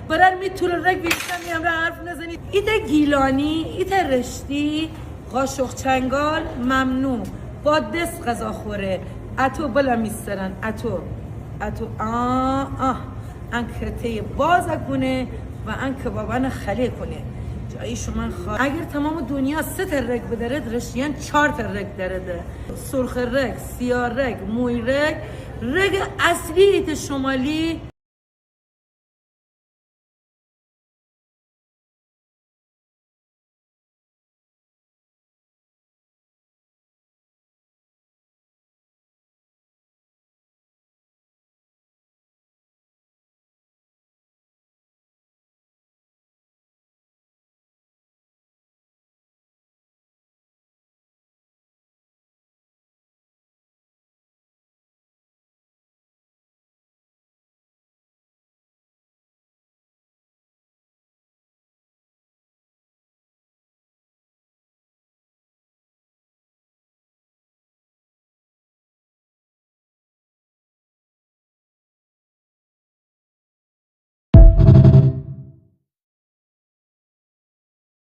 برای میتونه رگ بیشتر میامره حرف نزنید. ایده گیلانی، ایده رشتی، قاشق چنگال ممنوع. با دست غذا خوره. اتو بلا میسترن. اتو انکته باز کنه و انک بابان خلی کنه. جایی شما اگر تمام دنیا 3 رگ بدرد رشتیان 4 رگ درده. سرخ رگ، سیاه رگ، موی رگ، رگ اصلی ایت شمالی